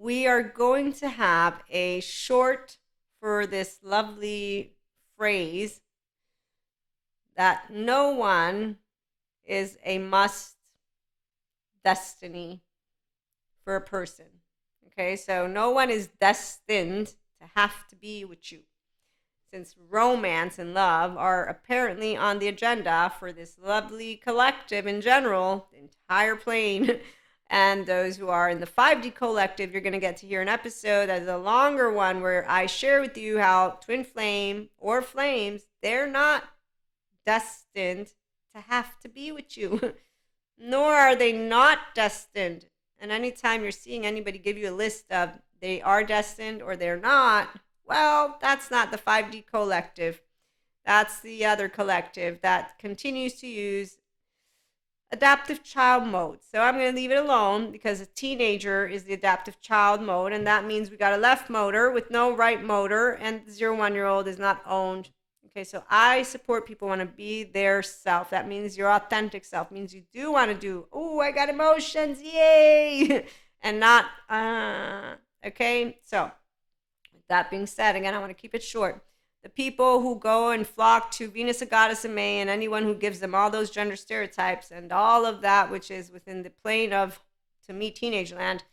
we are going to have a short for this lovely phrase that no one is a must destiny for a person. Okay, so no one is destined to have to be with you. Since romance and love are apparently on the agenda for this lovely collective in general, the entire plane, and those who are in the 5D collective, you're going to get to hear an episode that is a longer one where I share with you how twin flame or flames, they're not destined to have to be with you, nor are they not destined. And anytime you're seeing anybody give you a list of they are destined or they're not, well, that's not the 5D collective. That's the other collective that continues to use adaptive child mode. So I'm going to leave it alone because a teenager is the adaptive child mode, and that means we got a left motor with no right motor, and the 0 1 year old is not owned. Okay, so I support people want to be their self. That means your authentic self. It means you do want to do, oh, I got emotions, yay, and not, okay. So with that being said, again, I want to keep it short. The people who go and flock to Venus, a goddess of May, and anyone who gives them all those gender stereotypes and all of that, which is within the plane of, to me, teenage land,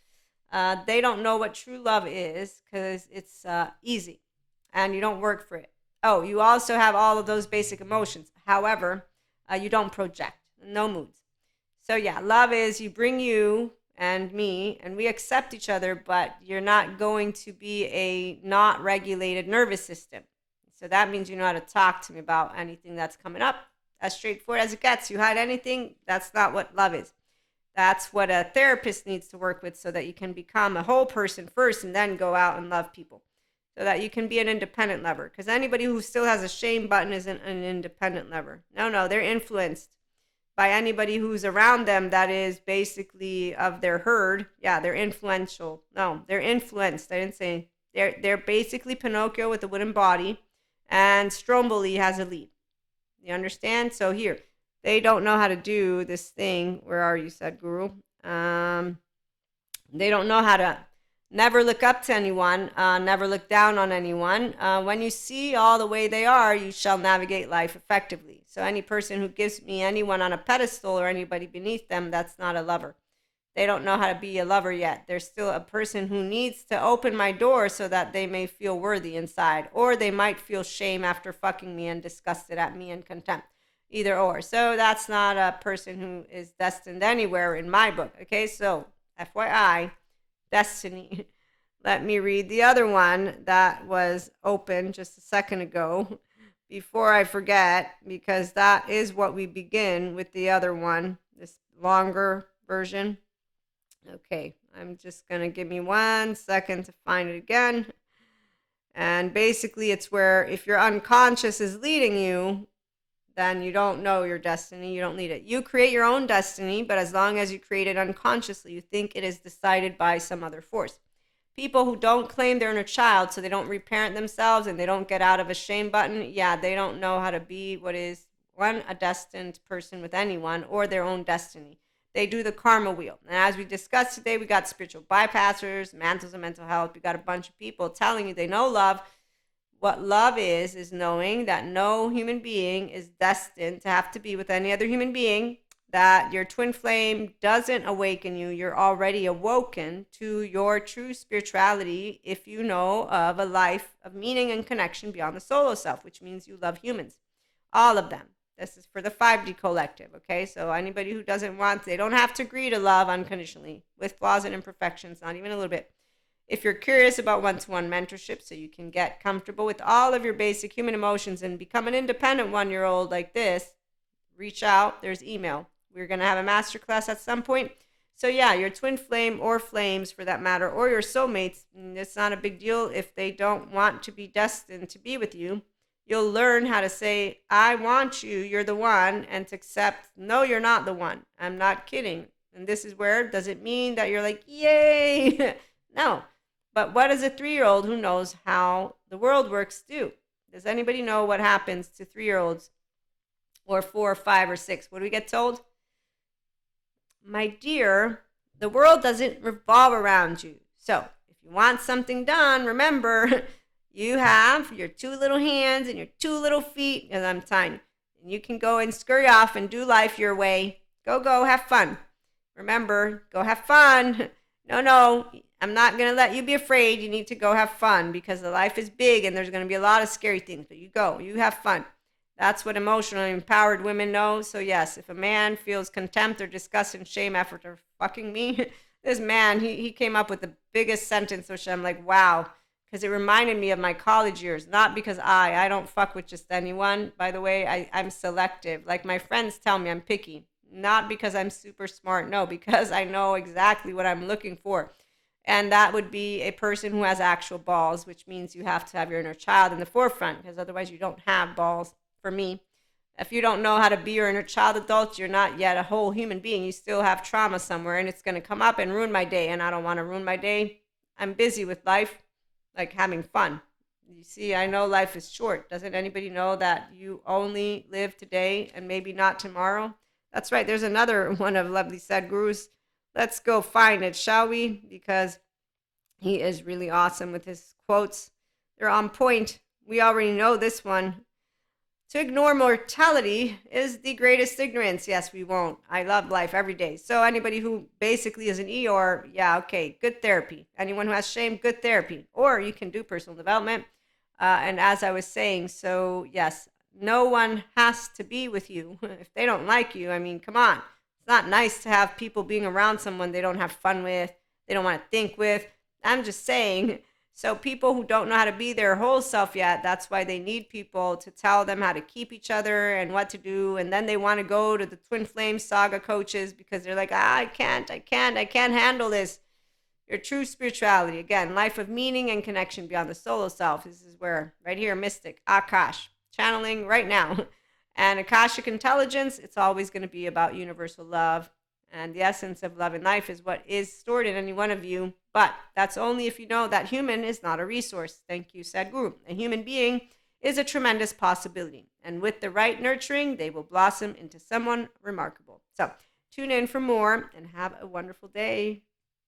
they don't know what true love is because it's easy and you don't work for it. Oh, you also have all of those basic emotions. However, you don't project, no moods. So yeah, love is you bring you and me, and we accept each other, but you're not going to be a not regulated nervous system. So that means you know how to talk to me about anything that's coming up. As straightforward as it gets. You hide anything, that's not what love is. That's what a therapist needs to work with so that you can become a whole person first and then go out and love people. So that you can be an independent lover. Because anybody who still has a shame button isn't an independent lover. No, they're influenced by anybody who's around them that is basically of their herd. Yeah, they're influential. No, they're influenced. I didn't say they're basically Pinocchio with a wooden body, and Stromboli has a lead. You understand? So here, they don't know how to do this thing. Where are you, Sadhguru? They don't know how to never look up to anyone, never look down on anyone. When you see all the way they are, you shall navigate life effectively. So any person who gives me anyone on a pedestal or anybody beneath them, that's not a lover. They don't know how to be a lover yet. They're still a person who needs to open my door so that they may feel worthy inside. Or they might feel shame after fucking me and disgusted at me and contempt. Either or. So that's not a person who is destined anywhere in my book. Okay, so FYI, destiny. Let me read the other one that was open just a second ago before I forget, because that is what we begin with the other one, this longer version. Okay, I'm just going to give me 1 second to find it again. And basically, it's where if your unconscious is leading you, then you don't know your destiny. You don't need it. You create your own destiny, but as long as you create it unconsciously, you think it is decided by some other force. People who don't claim their inner child, so they don't reparent themselves and they don't get out of a shame button, yeah, they don't know how to be what is, one, a destined person with anyone or their own destiny. They do the karma wheel. And as we discussed today, we got spiritual bypassers, mantles of mental health. We got a bunch of people telling you they know love. What love is knowing that no human being is destined to have to be with any other human being, that your twin flame doesn't awaken you. You're already awoken to your true spirituality if you know of a life of meaning and connection beyond the solo self, which means you love humans, all of them. This is for the 5D collective, okay? So anybody who doesn't want, they don't have to agree to love unconditionally with flaws and imperfections, not even a little bit. If you're curious about one-to-one mentorship so you can get comfortable with all of your basic human emotions and become an independent 1-year-old like this, reach out. There's email. We're going to have a masterclass at some point. So yeah, your twin flame or flames for that matter, or your soulmates, it's not a big deal if they don't want to be destined to be with you. You'll learn how to say, I want you, you're the one, and to accept, no, you're not the one. I'm not kidding. And this is where, does it mean that you're like, yay? No. But what does a 3-year-old who knows how the world works do? Does anybody know what happens to 3-year-olds or 4 or 5 or 6? What do we get told? My dear, the world doesn't revolve around you. So if you want something done, remember, you have your two little hands and your two little feet, as I'm telling you. And you can go and scurry off and do life your way. Go, have fun. Remember, go have fun. No, I'm not going to let you be afraid. You need to go have fun because the life is big and there's going to be a lot of scary things. But you go, you have fun. That's what emotionally empowered women know. So, yes, if a man feels contempt or disgust and shame after fucking me, this man, he came up with the biggest sentence, which I'm like, wow, because it reminded me of my college years. Not because I don't fuck with just anyone. By the way, I'm selective. Like my friends tell me I'm picky. Not because I'm super smart, no, because I know exactly what I'm looking for. And that would be a person who has actual balls, which means you have to have your inner child in the forefront, because otherwise you don't have balls. For me, if you don't know how to be your inner child adult, you're not yet a whole human being. You still have trauma somewhere, and it's going to come up and ruin my day. And I don't want to ruin my day. I'm busy with life, like having fun. You see, I know life is short. Doesn't anybody know that you only live today and maybe not tomorrow? That's right. There's another one of Lovely Sadhguru's. Let's go find it, shall we? Because he is really awesome with his quotes. They're on point. We already know this one. To ignore mortality is the greatest ignorance. Yes, we won't. I love life every day. So anybody who basically is an Eeyore, yeah, okay, good therapy. Anyone who has shame, good therapy. Or you can do personal development. And as I was saying, so yes, no one has to be with you if they don't like you. I mean, come on. It's not nice to have people being around someone they don't have fun with, they don't want to think with. I'm just saying. So people who don't know how to be their whole self yet, that's why they need people to tell them how to keep each other and what to do. And then they want to go to the Twin Flame Saga coaches because they're like, I can't handle this. Your true spirituality, again, life of meaning and connection beyond the solo self. This is where, right here, Mystic, Akash, channeling right now. And Akashic intelligence, it's always going to be about universal love. And the essence of love in life is what is stored in any one of you. But that's only if you know that human is not a resource. Thank you, Sadhguru. A human being is a tremendous possibility. And with the right nurturing, they will blossom into someone remarkable. So tune in for more and have a wonderful day.